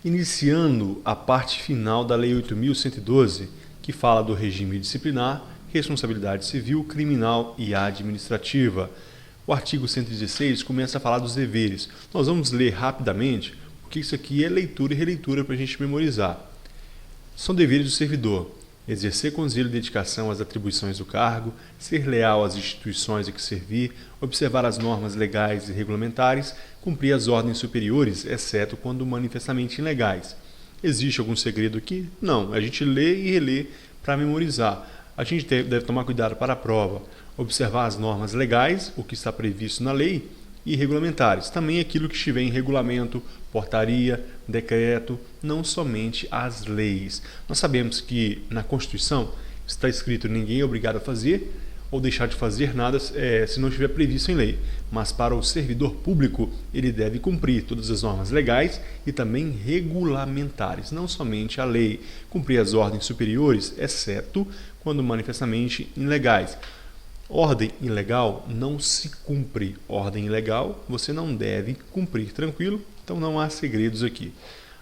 Iniciando a parte final da Lei 8.112, que fala do regime disciplinar, responsabilidade civil, criminal e administrativa. O artigo 116 começa a falar dos deveres. Nós vamos ler rapidamente, porque isso aqui é leitura e releitura para a gente memorizar. São deveres do servidor: exercer com zelo e dedicação as atribuições do cargo, ser leal às instituições a que servir, observar as normas legais e regulamentares, cumprir as ordens superiores, exceto quando manifestamente ilegais. Existe algum segredo aqui? Não, a gente lê e relê para memorizar. A gente deve tomar cuidado para a prova, observar as normas legais, o que está previsto na lei, e regulamentares, também aquilo que estiver em regulamento, portaria, decreto, não somente as leis. Nós sabemos que na Constituição está escrito: ninguém é obrigado a fazer ou deixar de fazer nada se não estiver previsto em lei. Mas para o servidor público, ele deve cumprir todas as normas legais e também regulamentares, não somente a lei, cumprir as ordens superiores, exceto quando manifestamente ilegais. Ordem ilegal não se cumpre. Ordem ilegal você não deve cumprir. Tranquilo? Então não há segredos aqui.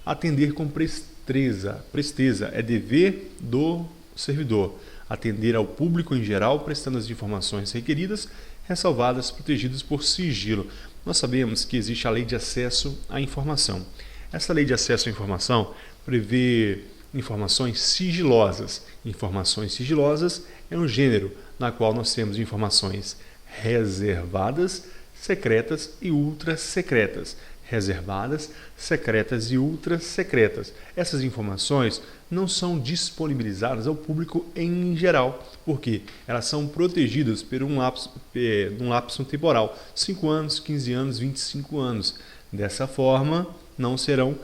Atender com presteza. Presteza é dever do servidor. Atender ao público em geral, prestando as informações requeridas, ressalvadas, protegidas por sigilo. Nós sabemos que existe a Lei de Acesso à Informação. Essa Lei de Acesso à Informação prevê informações sigilosas. Informações sigilosas é um gênero na qual nós temos informações reservadas, secretas e ultra secretas. Reservadas, secretas e ultra secretas. Essas informações não são disponibilizadas ao público em geral, porque elas são protegidas por um lapso temporal, 5 anos, 15 anos, 25 anos. Dessa forma, não serão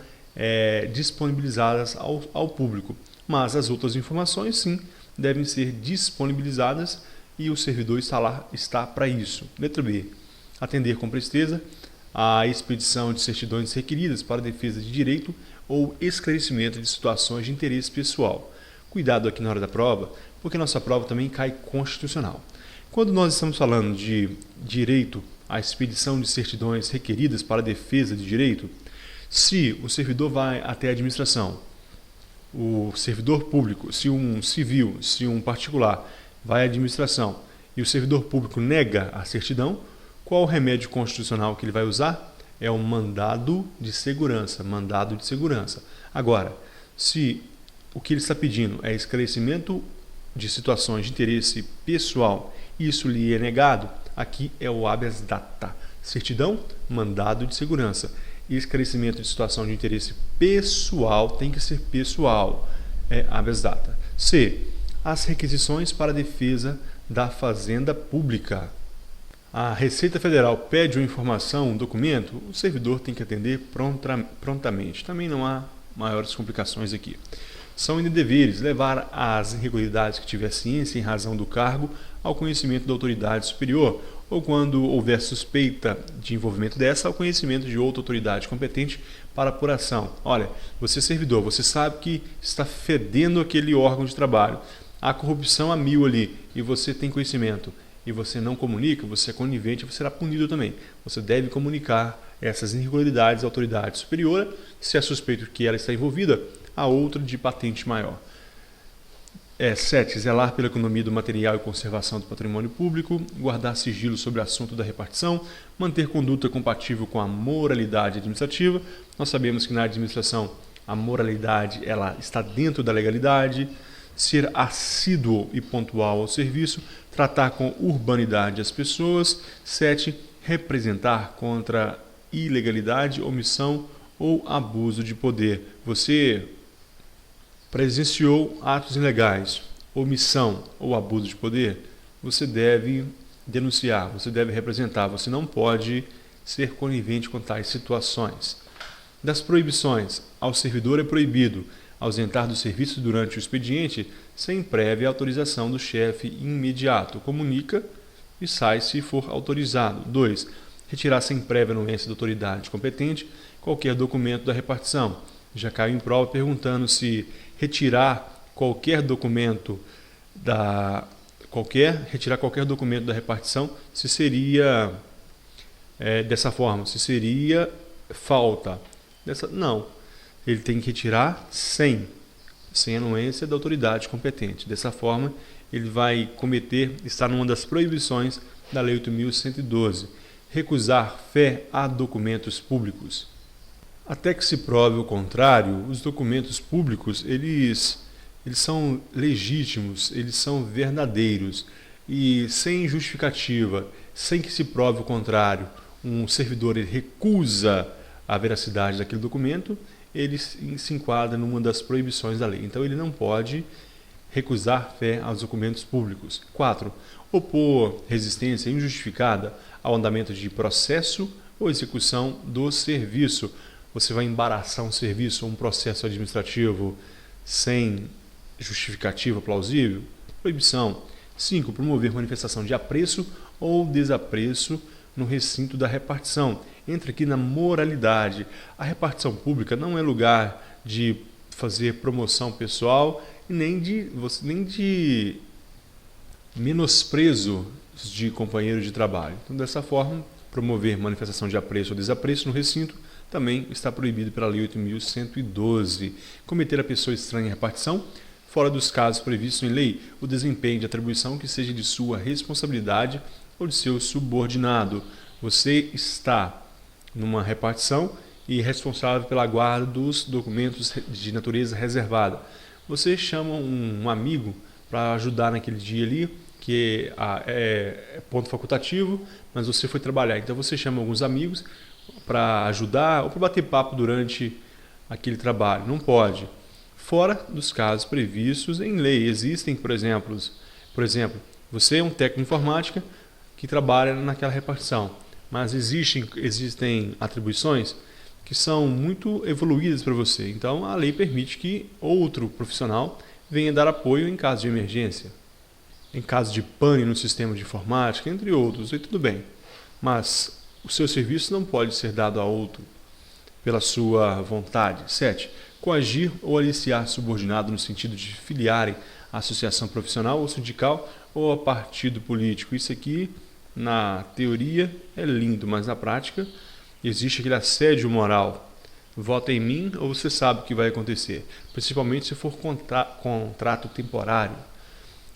disponibilizadas ao público. Mas as outras informações, sim, devem ser disponibilizadas e o servidor está para isso. Letra B. Atender com presteza a expedição de certidões requeridas para defesa de direito ou esclarecimento de situações de interesse pessoal. Cuidado aqui na hora da prova, porque nossa prova também cai constitucional. Quando nós estamos falando de direito à expedição de certidões requeridas para defesa de direito, se o servidor vai até a administração, o servidor público, se um civil, se um particular vai à administração e o servidor público nega a certidão, qual o remédio constitucional que ele vai usar? É o mandado de segurança. Mandado de segurança. Agora, se o que ele está pedindo é esclarecimento de situações de interesse pessoal e isso lhe é negado, aqui é o habeas data. Certidão, mandado de segurança. E esclarecimento de situação de interesse pessoal tem que ser pessoal, é habeas data. C. As requisições para a defesa da fazenda pública. A Receita Federal pede uma informação, um documento, o servidor tem que atender prontamente. Também não há maiores complicações aqui. São ainda deveres levar as irregularidades que tiver ciência em razão do cargo ao conhecimento da autoridade superior, ou quando houver suspeita de envolvimento dessa, ao conhecimento de outra autoridade competente para apuração. Olha, você servidor, você sabe que está fedendo aquele órgão de trabalho, há corrupção a mil ali, e você tem conhecimento, e você não comunica, você é conivente, você será punido também. Você deve comunicar essas irregularidades à autoridade superior, se é suspeito que ela está envolvida, a outra de patente maior. 7. Zelar pela economia do material e conservação do patrimônio público, guardar sigilo sobre o assunto da repartição, manter conduta compatível com a moralidade administrativa. Nós sabemos que na administração a moralidade ela está dentro da legalidade, ser assíduo e pontual ao serviço, tratar com urbanidade as pessoas. 7. Representar contra ilegalidade, omissão ou abuso de poder. Você presenciou atos ilegais, omissão ou abuso de poder, você deve denunciar, você deve representar, você não pode ser conivente com tais situações. Das proibições, ao servidor é proibido ausentar do serviço durante o expediente sem prévia autorização do chefe imediato. Comunica e sai se for autorizado. 2. Retirar sem prévia anuência da autoridade competente qualquer documento da repartição. Já caiu em prova perguntando se retirar qualquer documento da repartição, se seria dessa forma, se seria falta. Não. ele tem que retirar sem anuência da autoridade competente. Dessa forma, ele vai está numa das proibições da Lei 8.112, recusar fé a documentos públicos. Até que se prove o contrário, os documentos públicos, eles são legítimos, eles são verdadeiros e sem justificativa, sem que se prove o contrário, um servidor ele recusa a veracidade daquele documento, ele se enquadra numa das proibições da lei. Então ele não pode recusar fé aos documentos públicos. 4. Opor resistência injustificada ao andamento de processo ou execução do serviço. Você vai embaraçar um serviço ou um processo administrativo sem justificativa plausível? Proibição. 5. Promover manifestação de apreço ou desapreço no recinto da repartição. Entra aqui na moralidade. A repartição pública não é lugar de fazer promoção pessoal e nem de menosprezo de companheiro de trabalho. Então, dessa forma, promover manifestação de apreço ou desapreço no recinto também está proibido pela Lei 8.112. Cometer a pessoa estranha em repartição, fora dos casos previstos em lei, o desempenho de atribuição que seja de sua responsabilidade ou de seu subordinado. Você está numa repartição e responsável pela guarda dos documentos de natureza reservada. Você chama um amigo para ajudar naquele dia ali, que é ponto facultativo, mas você foi trabalhar. Então você chama alguns amigos para ajudar ou para bater papo durante aquele trabalho. Não pode. Fora dos casos previstos em lei. Existem, por exemplo, você é um técnico de informática que trabalha naquela repartição, mas existem atribuições que são muito evoluídas para você. Então a lei permite que outro profissional venha dar apoio em caso de emergência, em caso de pane no sistema de informática, entre outros, e tudo bem. Mas o seu serviço não pode ser dado a outro pela sua vontade. 7. Coagir ou aliciar subordinado no sentido de filiarem à associação profissional ou sindical ou a partido político. Isso aqui, na teoria, é lindo, mas na prática existe aquele assédio moral. Vota em mim ou você sabe o que vai acontecer, principalmente se for contrato temporário.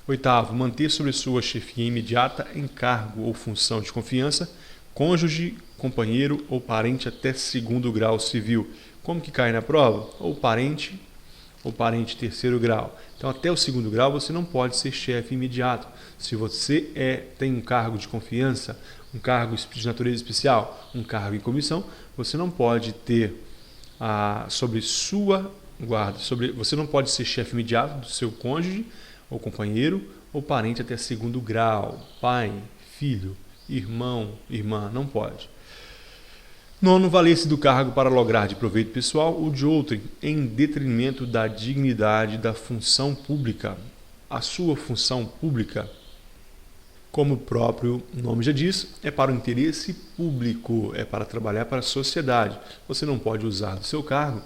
8. Manter sobre sua chefia imediata, encargo ou função de confiança, cônjuge, companheiro ou parente até 2º grau civil. Como que cai na prova? Ou parente 3º grau. Então, até o 2º grau você não pode ser chefe imediato. Se você tem um cargo de confiança, um cargo de natureza especial, um cargo em comissão, você não pode ter sobre sua guarda, você não pode ser chefe imediato do seu cônjuge ou companheiro ou parente até 2º grau, pai, filho, irmão, irmã, não pode. 9. Valer-se do cargo para lograr de proveito pessoal ou de outrem, em detrimento da dignidade da função pública. A sua função pública, como o próprio nome já diz, é para o interesse público, é para trabalhar para a sociedade. Você não pode usar do seu cargo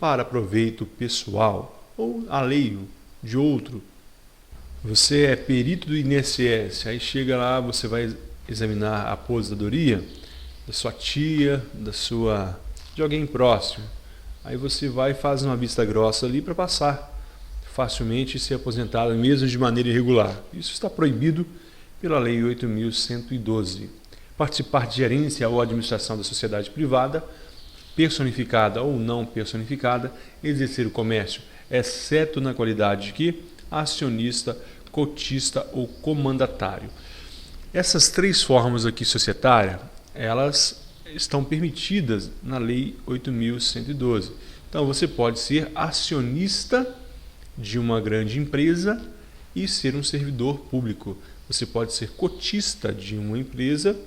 para proveito pessoal ou alheio de outro. Você é perito do INSS, aí chega lá, você vai examinar a aposentadoria da sua tia, de alguém próximo. Aí você vai e faz uma vista grossa ali para passar facilmente e ser aposentado, mesmo de maneira irregular. Isso está proibido pela Lei 8.112. Participar de gerência ou administração da sociedade privada, personificada ou não personificada, exercer o comércio, exceto na qualidade de que acionista, cotista ou comandatário. Essas 3 formas aqui societárias, elas estão permitidas na Lei 8.112. Então você pode ser acionista de uma grande empresa e ser um servidor público. Você pode ser cotista de uma empresa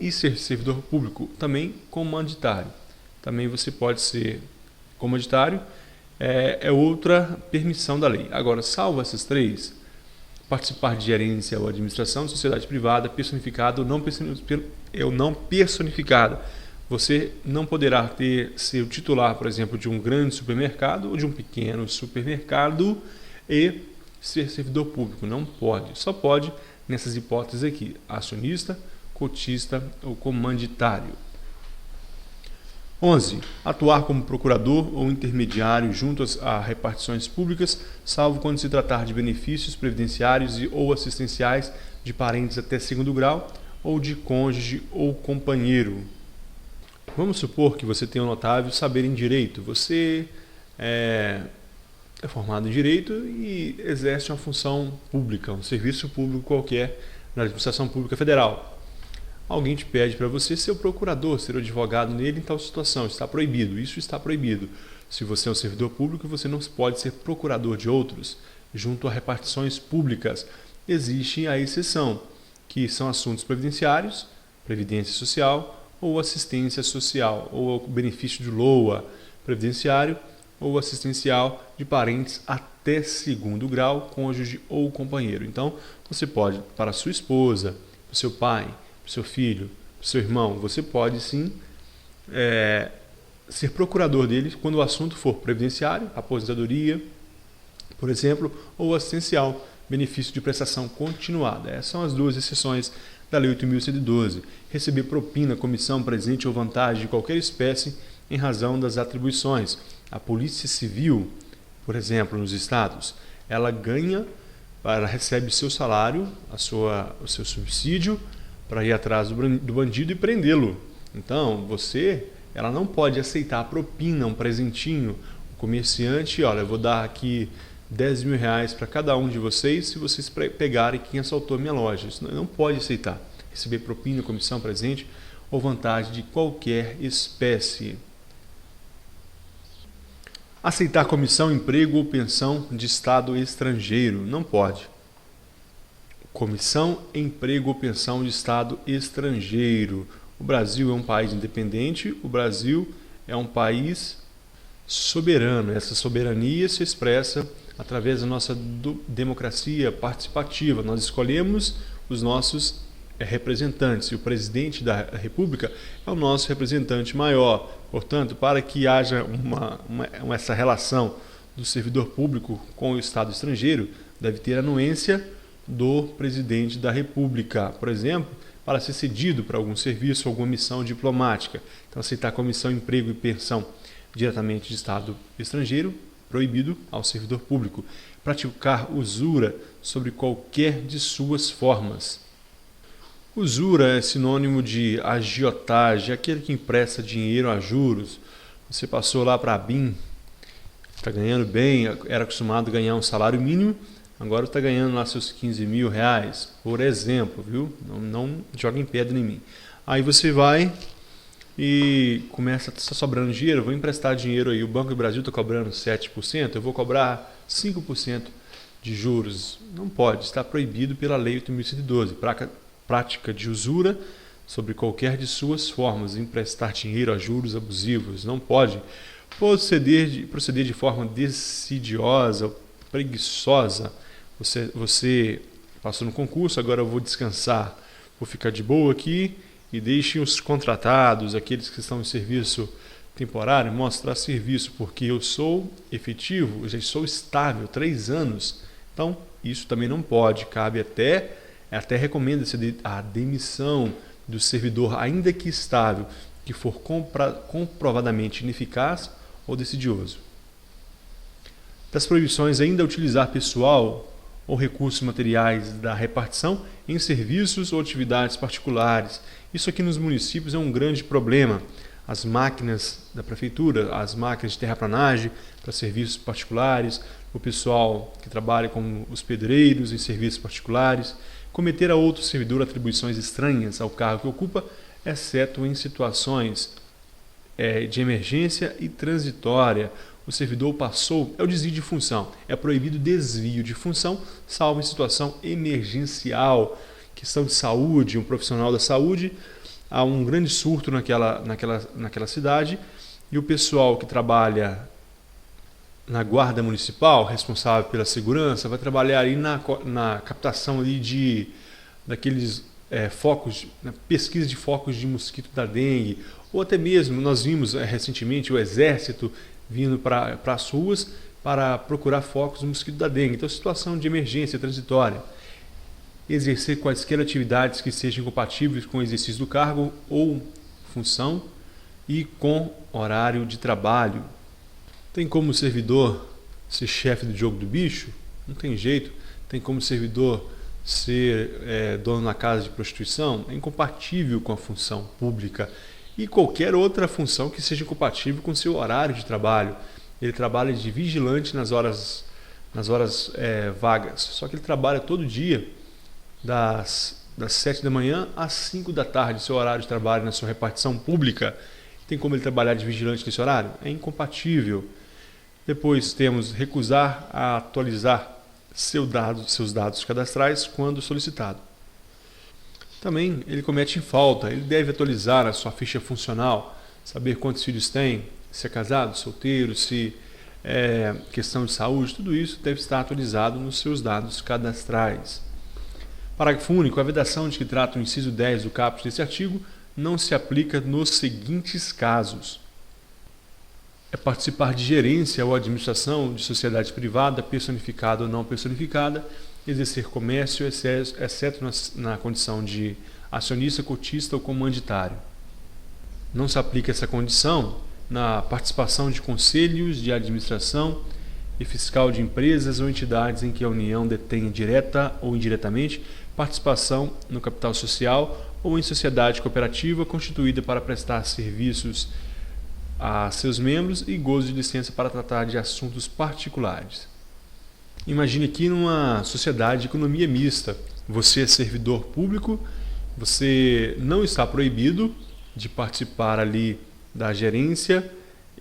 e ser servidor público, também comanditário. Também você pode ser comanditário, é outra permissão da lei. Agora, salvo essas 3, participar de gerência ou administração de sociedade privada, personificada ou não personificada. Você não poderá ser o titular, por exemplo, de um grande supermercado ou de um pequeno supermercado e ser servidor público. Não pode. Só pode nessas hipóteses aqui: acionista, cotista ou comanditário. 11. Atuar como procurador ou intermediário junto a repartições públicas, salvo quando se tratar de benefícios previdenciários ou assistenciais de parentes até segundo grau ou de cônjuge ou companheiro. Vamos supor que você tenha um notável saber em direito. Você é formado em direito e exerce uma função pública, um serviço público qualquer na administração pública federal. Alguém te pede para você ser o procurador, ser o advogado nele em tal situação. Está proibido, isso está proibido. Se você é um servidor público, você não pode ser procurador de outros junto a repartições públicas. Existe a exceção, que são assuntos previdenciários, previdência social ou assistência social, ou benefício de LOA previdenciário ou assistencial de parentes até segundo grau, cônjuge ou companheiro. Então, você pode, para sua esposa, para o seu pai, para o seu filho, para o seu irmão, você pode sim ser procurador dele quando o assunto for previdenciário, aposentadoria, por exemplo, ou assistencial, benefício de prestação continuada. Essas são as duas exceções da Lei 8.112. Receber propina, comissão, presente ou vantagem de qualquer espécie em razão das atribuições. A Polícia Civil, por exemplo, nos estados, ela recebe seu salário, o seu subsídio, para ir atrás do bandido e prendê-lo. Então, ela não pode aceitar a propina, um presentinho. O comerciante, olha, eu vou dar aqui 10 mil reais para cada um de vocês se vocês pegarem quem assaltou minha loja. Isso não pode aceitar. Receber propina, comissão, presente ou vantagem de qualquer espécie. Aceitar comissão, emprego ou pensão de Estado estrangeiro. Não pode. Comissão, emprego ou pensão de Estado estrangeiro. O Brasil é um país independente, o Brasil é um país soberano. Essa soberania se expressa através da nossa democracia participativa. Nós escolhemos os nossos representantes e o presidente da República é o nosso representante maior. Portanto, para que haja essa relação do servidor público com o Estado estrangeiro, deve ter anuência do presidente da República, por exemplo, para ser cedido para algum serviço, alguma missão diplomática. Então, aceitar comissão, emprego e pensão diretamente de Estado estrangeiro, proibido ao servidor público. Praticar usura sobre qualquer de suas formas. Usura é sinônimo de agiotagem, aquele que empresta dinheiro a juros. Você passou lá para a BIM, está ganhando bem, era acostumado a ganhar um salário mínimo, agora está ganhando lá seus 15 mil reais, por exemplo, viu? Não joguem pedra em mim. Aí você vai e começa a estar sobrando dinheiro, vou emprestar dinheiro aí, o Banco do Brasil está cobrando 7%, eu vou cobrar 5% de juros. Não pode, está proibido pela Lei 8.112. Prática de usura sobre qualquer de suas formas, emprestar dinheiro a juros abusivos. Não pode proceder de forma desidiosa, preguiçosa. Você passou no concurso, agora eu vou descansar, vou ficar de boa aqui e deixe os contratados, aqueles que estão em serviço temporário, mostrar serviço, porque eu sou efetivo, eu já sou estável, 3 anos. Então, isso também não pode, cabe até recomenda-se a demissão do servidor, ainda que estável, que for comprovadamente ineficaz ou decidioso. Das proibições ainda utilizar pessoal ou recursos materiais da repartição em serviços ou atividades particulares. Isso aqui nos municípios é um grande problema. As máquinas da prefeitura, as máquinas de terraplanagem para serviços particulares, o pessoal que trabalha como os pedreiros em serviços particulares, cometer a outro servidor atribuições estranhas ao cargo que ocupa, exceto em situações de emergência e transitória. O servidor passou, é o desvio de função. É proibido desvio de função, salvo em situação emergencial, questão de saúde, um profissional da saúde, há um grande surto naquela cidade e o pessoal que trabalha na guarda municipal, responsável pela segurança, vai trabalhar aí na captação ali daqueles focos, na pesquisa de focos de mosquito da dengue, ou até mesmo nós vimos recentemente o exército vindo para as ruas para procurar focos do mosquito da dengue. Então, situação de emergência transitória. Exercer quaisquer atividades que sejam compatíveis com o exercício do cargo ou função e com horário de trabalho. Tem como o servidor ser chefe do jogo do bicho? Não tem jeito. Tem como o servidor ser dono na casa de prostituição? É incompatível com a função pública e qualquer outra função que seja incompatível com o seu horário de trabalho. Ele trabalha de vigilante nas horas vagas, só que ele trabalha todo dia das 7 da manhã às 5 da tarde, seu horário de trabalho na sua repartição pública. Tem como ele trabalhar de vigilante nesse horário? É incompatível. Depois temos recusar a atualizar seus dados cadastrais quando solicitado. Também ele comete falta, ele deve atualizar a sua ficha funcional, saber quantos filhos tem, se é casado, solteiro, se é questão de saúde, tudo isso deve estar atualizado nos seus dados cadastrais. Parágrafo único. A vedação de que trata o inciso 10 do caput desse artigo não se aplica nos seguintes casos: é participar de gerência ou administração de sociedade privada, personificada ou não personificada, exercer comércio, exceto na condição de acionista, cotista ou comanditário. Não se aplica essa condição na participação de conselhos de administração e fiscal de empresas ou entidades em que a União detenha direta ou indiretamente participação no capital social ou em sociedade cooperativa constituída para prestar serviços a seus membros e gozo de licença para tratar de assuntos particulares. Imagine aqui numa sociedade de economia mista. Você é servidor público, você não está proibido de participar ali da gerência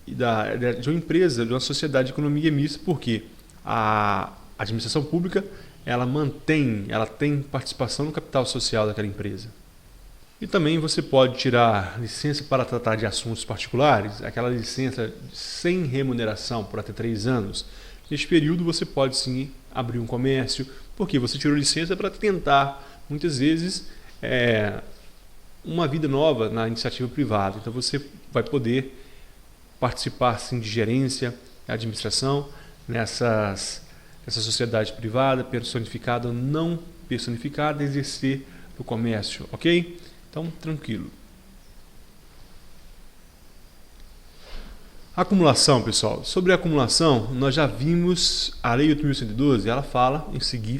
de uma empresa, de uma sociedade de economia mista, porque a administração pública ela tem participação no capital social daquela empresa. E também você pode tirar licença para tratar de assuntos particulares, aquela licença sem remuneração por até 3 anos. Neste período você pode sim abrir um comércio, porque você tirou licença para tentar, muitas vezes, uma vida nova na iniciativa privada. Então você vai poder participar sim de gerência, administração, nessa sociedade privada, personificada ou não personificada, exercer o comércio, ok? Então, tranquilo. Acumulação, pessoal. Sobre a acumulação, nós já vimos a Lei 8.112, ela fala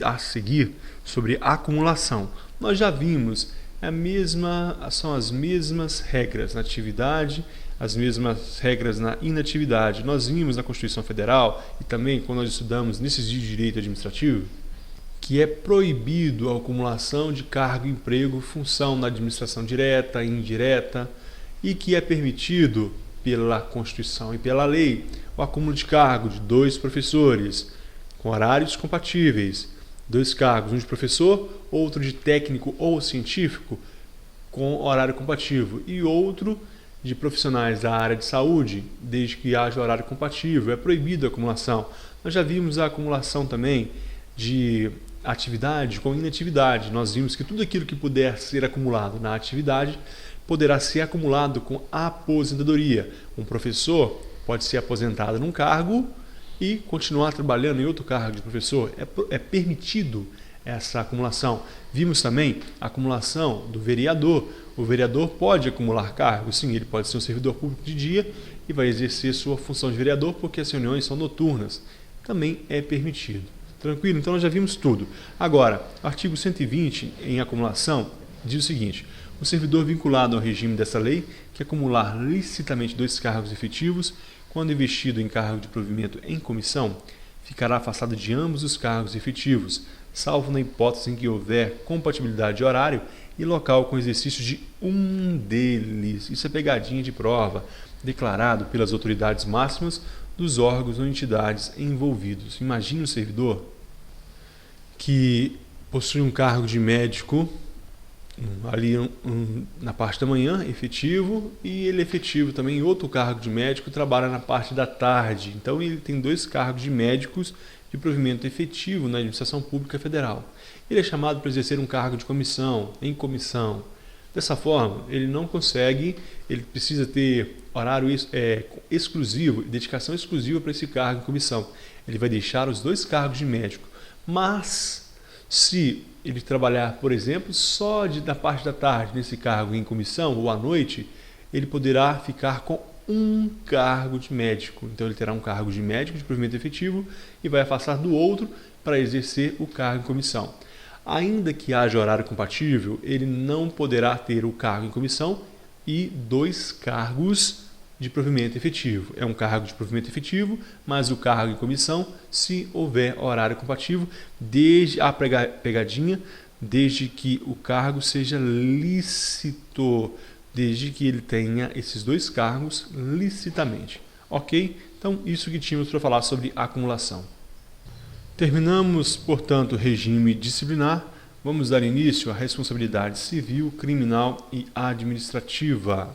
a seguir sobre acumulação. Nós já vimos, são as mesmas regras na atividade, as mesmas regras na inatividade. Nós vimos na Constituição Federal e também quando nós estudamos nesses dias de direito administrativo, que é proibido a acumulação de cargo, emprego, função na administração direta e indireta, e que é permitido pela Constituição e pela lei o acúmulo de cargo de 2 professores com horários compatíveis, 2 cargos, um de professor, outro de técnico ou científico com horário compatível e outro de profissionais da área de saúde, desde que haja horário compatível. É proibido a acumulação. Nós já vimos a acumulação também de atividade com inatividade. Nós vimos que tudo aquilo que puder ser acumulado na atividade poderá ser acumulado com aposentadoria. Um professor pode ser aposentado num cargo e continuar trabalhando em outro cargo de professor. É permitido essa acumulação. Vimos também a acumulação do vereador. O vereador pode acumular cargos, sim, ele pode ser um servidor público de dia e vai exercer sua função de vereador porque as reuniões são noturnas. Também é permitido. Tranquilo? Então nós já vimos tudo. Agora, artigo 120 em acumulação diz o seguinte: o servidor vinculado ao regime dessa lei que acumular licitamente 2 cargos efetivos, quando investido em cargo de provimento em comissão, ficará afastado de ambos os cargos efetivos, salvo na hipótese em que houver compatibilidade de horário e local com o exercício de um deles. Isso é pegadinha de prova, declarado pelas autoridades máximas dos órgãos ou entidades envolvidos. Imagine um servidor que possui um cargo de médico ali na parte da manhã, efetivo, e ele é efetivo também em outro cargo de médico, trabalha na parte da tarde. Então ele tem 2 cargos de médicos de provimento efetivo na administração pública federal. Ele é chamado para exercer um cargo de comissão, em comissão. Dessa forma, ele não consegue, ele precisa ter horário exclusivo, dedicação exclusiva para esse cargo em comissão. Ele vai deixar os 2 cargos de médico. Mas, se ele trabalhar, por exemplo, só da parte da tarde nesse cargo em comissão ou à noite, ele poderá ficar com um cargo de médico. Então ele terá um cargo de médico de provimento efetivo e vai afastar do outro para exercer o cargo em comissão. Ainda que haja horário compatível, ele não poderá ter o cargo em comissão e 2 cargos de provimento efetivo. É um cargo de provimento efetivo, mas o cargo em comissão se houver horário compatível, desde a pegadinha, desde que o cargo seja lícito, desde que ele tenha esses 2 cargos licitamente. Ok? Então, isso que tínhamos para falar sobre acumulação. Terminamos, portanto, o regime disciplinar. Vamos dar início à responsabilidade civil, criminal e administrativa.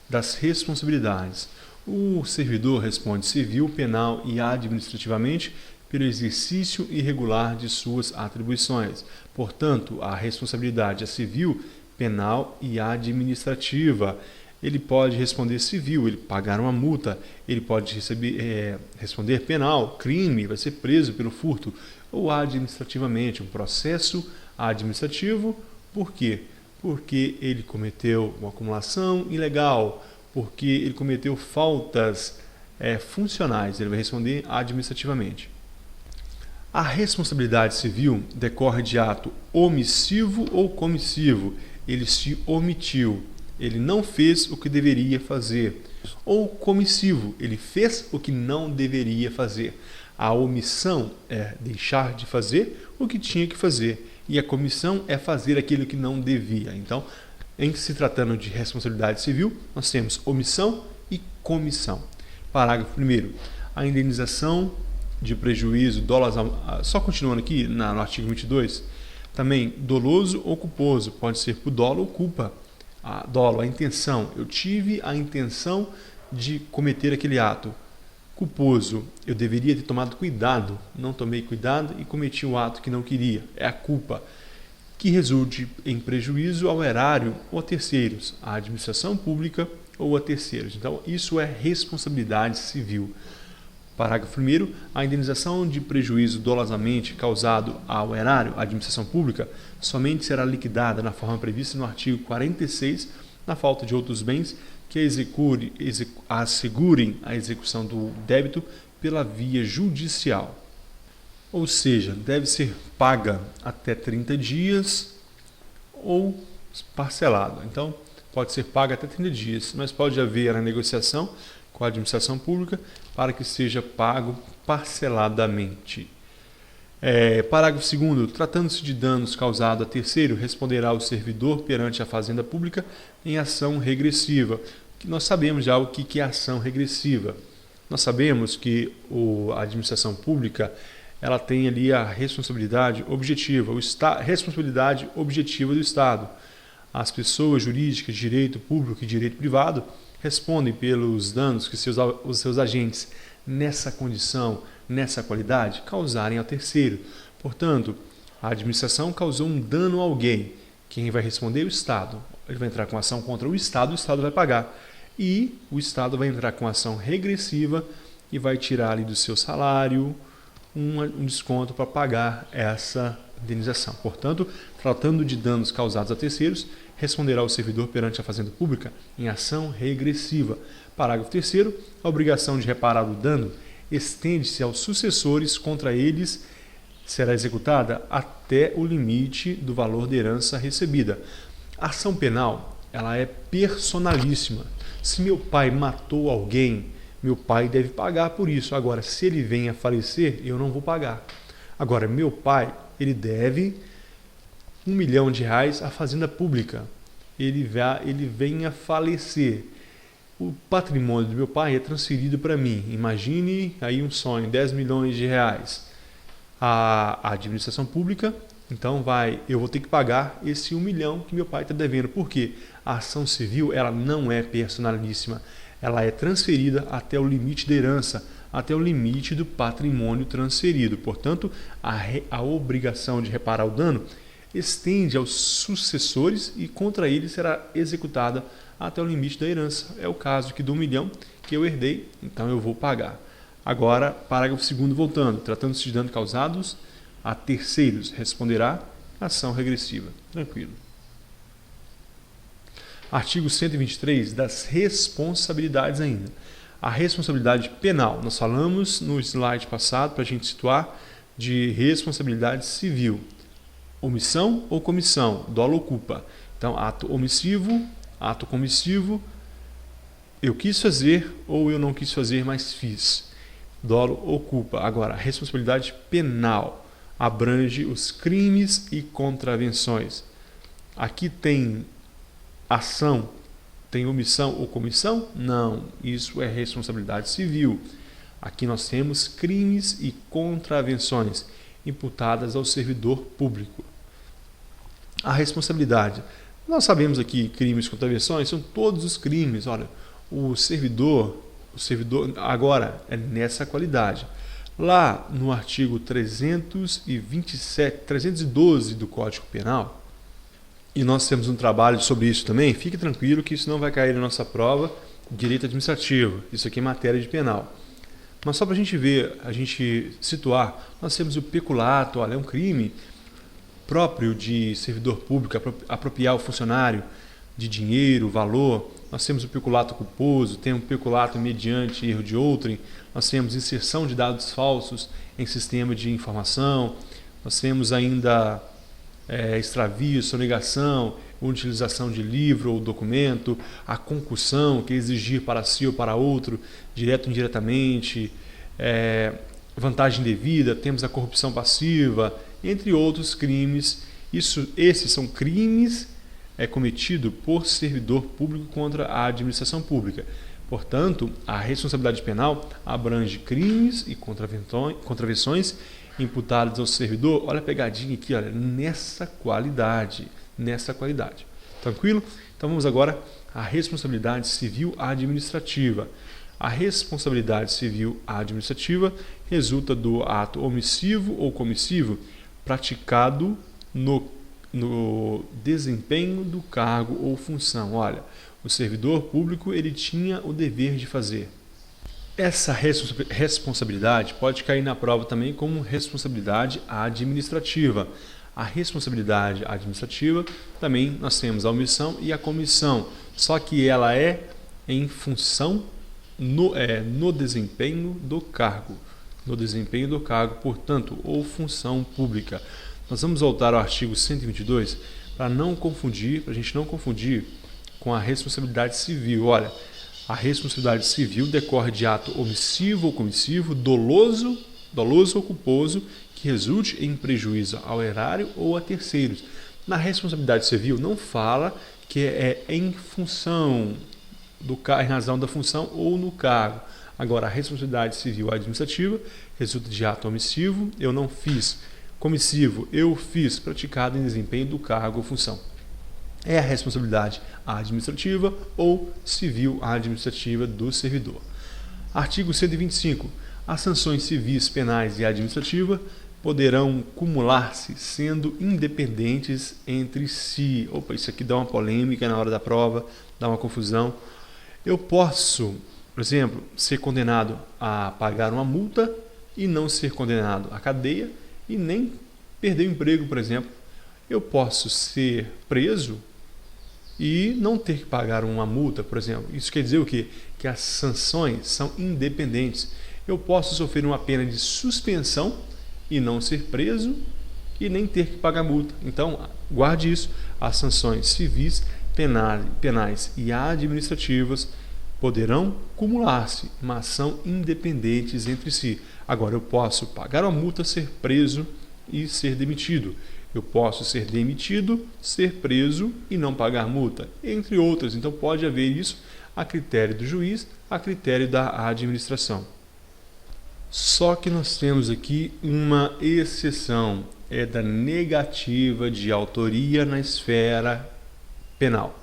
Das responsabilidades. O servidor responde civil, penal e administrativamente pelo exercício irregular de suas atribuições. Portanto, a responsabilidade é civil, penal e administrativa. Ele pode responder civil, ele pagar uma multa, ele pode responder penal, crime, vai ser preso pelo furto, ou administrativamente, um processo administrativo. Por quê? Porque ele cometeu uma acumulação ilegal, porque ele cometeu faltas funcionais, ele vai responder administrativamente. A responsabilidade civil decorre de ato omissivo ou comissivo. Ele se omitiu, ele não fez o que deveria fazer. Ou comissivo, ele fez o que não deveria fazer. A omissão é deixar de fazer o que tinha que fazer. E a comissão é fazer aquilo que não devia. Então, em se tratando de responsabilidade civil, nós temos omissão e comissão. Parágrafo 1º. A indenização de prejuízo doloso, só continuando aqui no artigo 22, também doloso ou culposo, pode ser por dolo ou culpa. Dolo, a intenção. Eu tive a intenção de cometer aquele ato. Culposo, eu deveria ter tomado cuidado, não tomei cuidado e cometi o ato que não queria. É a culpa, que resulte em prejuízo ao erário ou a terceiros, à administração pública ou a terceiros. Então, isso é responsabilidade civil. Parágrafo 1º. A indenização de prejuízo dolosamente causado ao erário, à administração pública, somente será liquidada na forma prevista no artigo 46, na falta de outros bens que assegurem a execução do débito pela via judicial. Ou seja, deve ser paga até 30 dias ou parcelada. Então, pode ser paga até 30 dias, mas pode haver a negociação com a administração pública para que seja pago parceladamente. Parágrafo 2º. Tratando-se de danos causados a terceiro, responderá o servidor perante a Fazenda Pública em ação regressiva. Nós sabemos já o que é ação regressiva. Nós sabemos que a administração pública ela tem ali a responsabilidade objetiva, responsabilidade objetiva do Estado. As pessoas jurídicas de direito público e direito privado respondem pelos danos que os seus agentes, nessa condição, nessa qualidade, causarem ao terceiro. Portanto, a administração causou um dano a alguém. Quem vai responder é o Estado. Ele vai entrar com ação contra o Estado vai pagar. E o Estado vai entrar com ação regressiva e vai tirar ali do seu salário um desconto para pagar essa indenização. Portanto, tratando de danos causados a terceiros, responderá o servidor perante a Fazenda Pública em ação regressiva. Parágrafo 3º. A obrigação de reparar o dano estende-se aos sucessores, contra eles será executada até o limite do valor da herança recebida. A ação penal ela é personalíssima. Se meu pai matou alguém, meu pai deve pagar por isso. Agora, se ele vem a falecer, eu não vou pagar. Agora, meu pai, ele deve R$1 milhão à Fazenda Pública. Ele vem a falecer. O patrimônio do meu pai é transferido para mim. Imagine aí um sonho, R$10 milhões. A administração pública, então eu vou ter que pagar esse 1 milhão que meu pai está devendo. Por quê? A ação civil ela não é personalíssima. Ela é transferida até o limite da herança, até o limite do patrimônio transferido. Portanto, a obrigação de reparar o dano estende aos sucessores e contra eles será executada até o limite da herança. É o caso aqui do 1 milhão que eu herdei, então eu vou pagar. Agora, parágrafo 2º voltando. Tratando-se de danos causados a terceiros, responderá ação regressiva. Tranquilo. Artigo 123 das responsabilidades ainda. A responsabilidade penal, nós falamos no slide passado, para a gente situar, de responsabilidade civil. Omissão ou comissão, dolo ou culpa. Então, ato omissivo, ato comissivo, eu quis fazer ou eu não quis fazer, mas fiz. Dolo ou culpa. Agora, a responsabilidade penal abrange os crimes e contravenções. Aqui tem ação, tem omissão ou comissão? Não, isso é responsabilidade civil. Aqui nós temos crimes e contravenções imputadas ao servidor público. A responsabilidade. Nós sabemos aqui crimes e contravenções, são todos os crimes. Olha, o servidor agora é nessa qualidade. Lá no artigo 312 do Código Penal, e nós temos um trabalho sobre isso também, fique tranquilo que isso não vai cair na nossa prova de direito administrativo, isso aqui é matéria de penal. Mas só para a gente ver, a gente situar, nós temos o peculato, olha, é um crime próprio de servidor público, apropriar o funcionário de dinheiro, valor. Nós temos o peculato culposo, tem o peculato mediante erro de outrem, nós temos inserção de dados falsos em sistema de informação, nós temos ainda extravio, sonegação, utilização de livro ou documento, a concussão, que é exigir para si ou para outro, direto ou indiretamente, vantagem indevida, temos a corrupção passiva, entre outros crimes. Esses são crimes cometidos por servidor público contra a administração pública. Portanto, a responsabilidade penal abrange crimes e contravenções imputados ao servidor. Olha a pegadinha aqui, olha, nessa qualidade. Tranquilo? Então vamos agora à responsabilidade civil administrativa. A responsabilidade civil administrativa resulta do ato omissivo ou comissivo praticado no desempenho do cargo ou função. Olha, o servidor público ele tinha o dever de fazer. Essa responsabilidade pode cair na prova também como responsabilidade administrativa. A responsabilidade administrativa também nós temos a omissão e a comissão, só que ela é em função no desempenho do cargo. Portanto, ou função pública. Nós vamos voltar ao artigo 122 para a gente não confundir com a responsabilidade civil. Olha, a responsabilidade civil decorre de ato omissivo ou comissivo, doloso ou culposo, que resulte em prejuízo ao erário ou a terceiros. Na responsabilidade civil não fala que é em função em razão da função ou no cargo. Agora, a responsabilidade civil administrativa resulta de ato omissivo, eu não fiz. Comissivo, eu fiz, praticado em desempenho do cargo ou função. É a responsabilidade administrativa ou civil administrativa do servidor. Artigo 125. As sanções civis, penais e administrativas poderão cumular-se sendo independentes entre si. Opa, isso aqui dá uma polêmica na hora da prova, dá uma confusão. Eu posso, por exemplo, ser condenado a pagar uma multa e não ser condenado à cadeia e nem perder o emprego, por exemplo. Eu posso ser preso e não ter que pagar uma multa, por exemplo. Isso quer dizer o quê? Que as sanções são independentes. Eu posso sofrer uma pena de suspensão e não ser preso e nem ter que pagar multa. Então, guarde isso. As sanções civis, penais e administrativas poderão cumular-se, mas são independentes entre si. Agora, eu posso pagar uma multa, ser preso e ser demitido. Eu posso ser demitido, ser preso e não pagar multa, entre outras. Então, pode haver isso a critério do juiz, a critério da administração. Só que nós temos aqui uma exceção, é da negativa de autoria na esfera penal.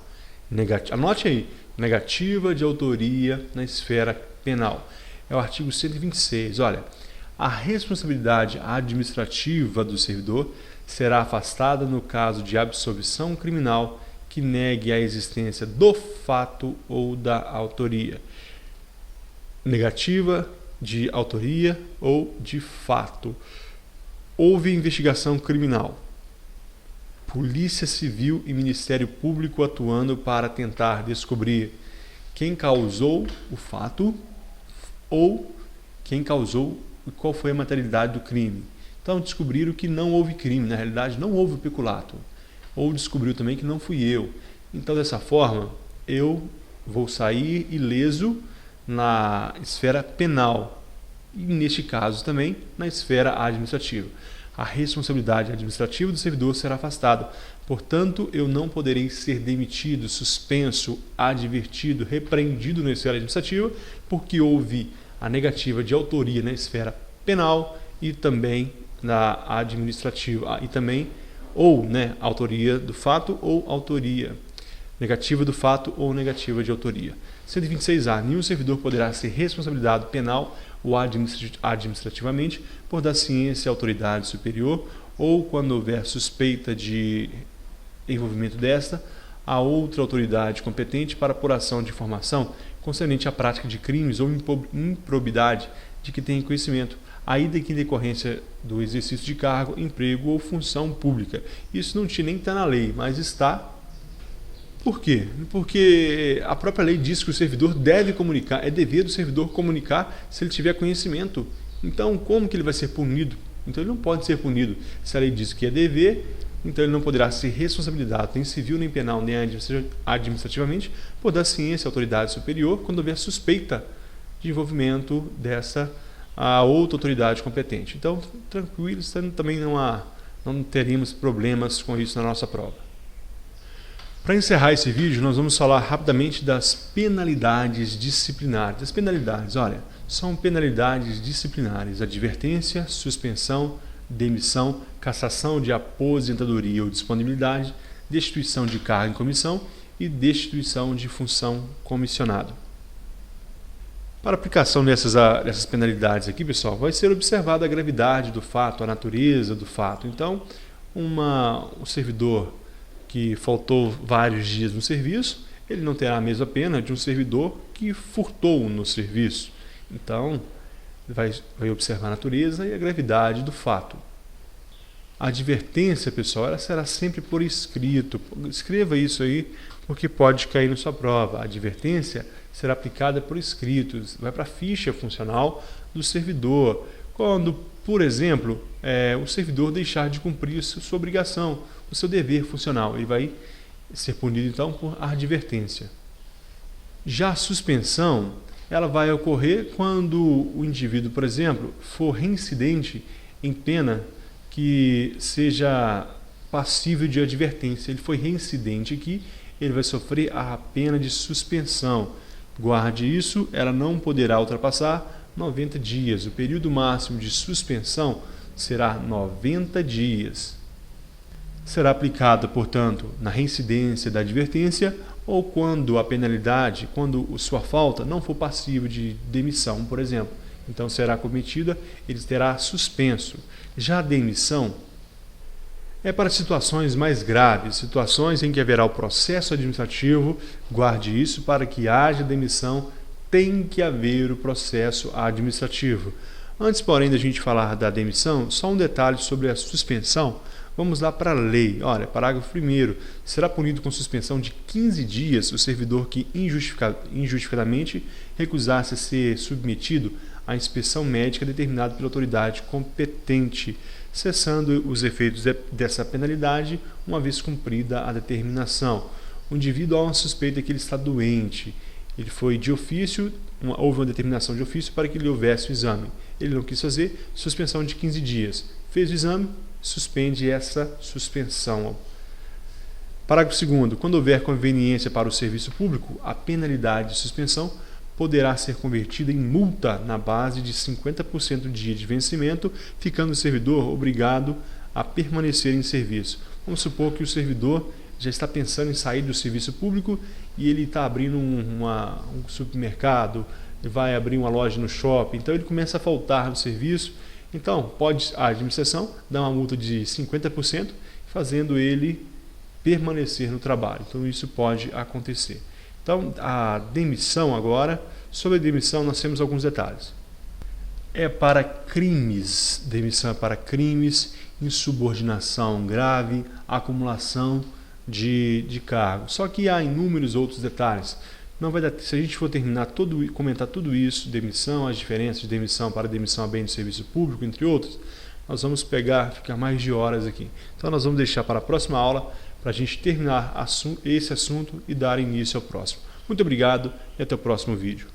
Anote aí, negativa de autoria na esfera penal. É o artigo 126. Olha, a responsabilidade administrativa do servidor será afastada no caso de absolvição criminal que negue a existência do fato ou da autoria. Negativa de autoria ou de fato. Houve investigação criminal. Polícia Civil e Ministério Público atuando para tentar descobrir quem causou o fato ou quem causou e qual foi a materialidade do crime. Então descobriram que não houve crime, na realidade não houve peculato. Ou descobriu também que não fui eu. Então dessa forma eu vou sair ileso na esfera penal e neste caso também na esfera administrativa. A responsabilidade administrativa do servidor será afastada. Portanto, eu não poderei ser demitido, suspenso, advertido, repreendido na esfera administrativa, porque houve a negativa de autoria na esfera penal e também na administrativa, e também ou autoria do fato ou autoria negativa do fato ou negativa de autoria. 126A. Nenhum servidor poderá ser responsabilizado penal ou administrativamente por dar ciência à autoridade superior ou, quando houver suspeita de envolvimento desta, a outra autoridade competente para apuração de informação concernente à prática de crimes ou improbidade de que tenha conhecimento, ainda que em decorrência do exercício de cargo, emprego ou função pública. Isso não nem está na lei, mas está. Por quê? Porque a própria lei diz que o servidor deve comunicar, é dever do servidor comunicar se ele tiver conhecimento. Então, como que ele vai ser punido? Então, ele não pode ser punido. Se a lei diz que é dever, então ele não poderá ser responsabilizado, nem civil, nem penal, nem administrativamente, por dar ciência à autoridade superior quando houver suspeita de envolvimento dessa a outra autoridade competente. Então, tranquilo, também não teríamos problemas com isso na nossa prova. Para encerrar esse vídeo, nós vamos falar rapidamente das penalidades disciplinares. As penalidades, olha, são penalidades disciplinares: advertência, suspensão, demissão, cassação de aposentadoria ou disponibilidade, destituição de cargo em comissão e destituição de função comissionado. Para a aplicação dessas penalidades aqui, pessoal, vai ser observada a gravidade do fato, a natureza do fato. Então, o servidor que faltou vários dias no serviço, ele não terá a mesma pena de um servidor que furtou no serviço. Então, vai observar a natureza e a gravidade do fato. A advertência, pessoal, ela será sempre por escrito. Escreva isso aí, porque pode cair na sua prova. A advertência será aplicada por escrito, vai para a ficha funcional do servidor. Quando, por exemplo, o servidor deixar de cumprir sua obrigação, o seu dever funcional, ele vai ser punido então por advertência. Já a suspensão, ela vai ocorrer quando o indivíduo, por exemplo, for reincidente em pena que seja passível de advertência. Ele foi reincidente aqui, ele vai sofrer a pena de suspensão. Guarde isso, ela não poderá ultrapassar 90 dias. O período máximo de suspensão será 90 dias. Será aplicada, portanto, na reincidência da advertência ou quando a penalidade, quando sua falta não for passível de demissão, por exemplo. Então será cometida, ele terá suspenso. Já a demissão é para situações mais graves, situações em que haverá o processo administrativo. Guarde isso: para que haja demissão tem que haver o processo administrativo. Antes, porém, da gente falar da demissão, só um detalhe sobre a suspensão. Vamos lá para a lei. Olha, parágrafo 1º. Será punido com suspensão de 15 dias o servidor que injustificadamente recusar-se a ser submetido à inspeção médica determinada pela autoridade competente, cessando os efeitos dessa penalidade uma vez cumprida a determinação. O indivíduo há uma suspeita que ele está doente. Ele foi de ofício, houve uma determinação de ofício para que ele houvesse o exame. Ele não quis fazer, suspensão de 15 dias. Fez o exame, suspende essa suspensão. Parágrafo 2º. Quando houver conveniência para o serviço público, a penalidade de suspensão poderá ser convertida em multa na base de 50% do dia de vencimento, ficando o servidor obrigado a permanecer em serviço. Vamos supor que o servidor já está pensando em sair do serviço público e ele está abrindo um supermercado, vai abrir uma loja no shopping, então ele começa a faltar no serviço. Então, pode a administração dar uma multa de 50%, fazendo ele permanecer no trabalho. Então, isso pode acontecer. Então, a demissão agora, sobre a demissão nós temos alguns detalhes. é para crimes, demissão é para crimes, insubordinação grave, acumulação de cargo. Só que há inúmeros outros detalhes. Não vai dar, se a gente for comentar tudo isso, demissão, as diferenças de demissão para demissão a bem de serviço público, entre outros, nós vamos ficar mais de horas aqui. Então nós vamos deixar para a próxima aula, para a gente terminar esse assunto e dar início ao próximo. Muito obrigado e até o próximo vídeo.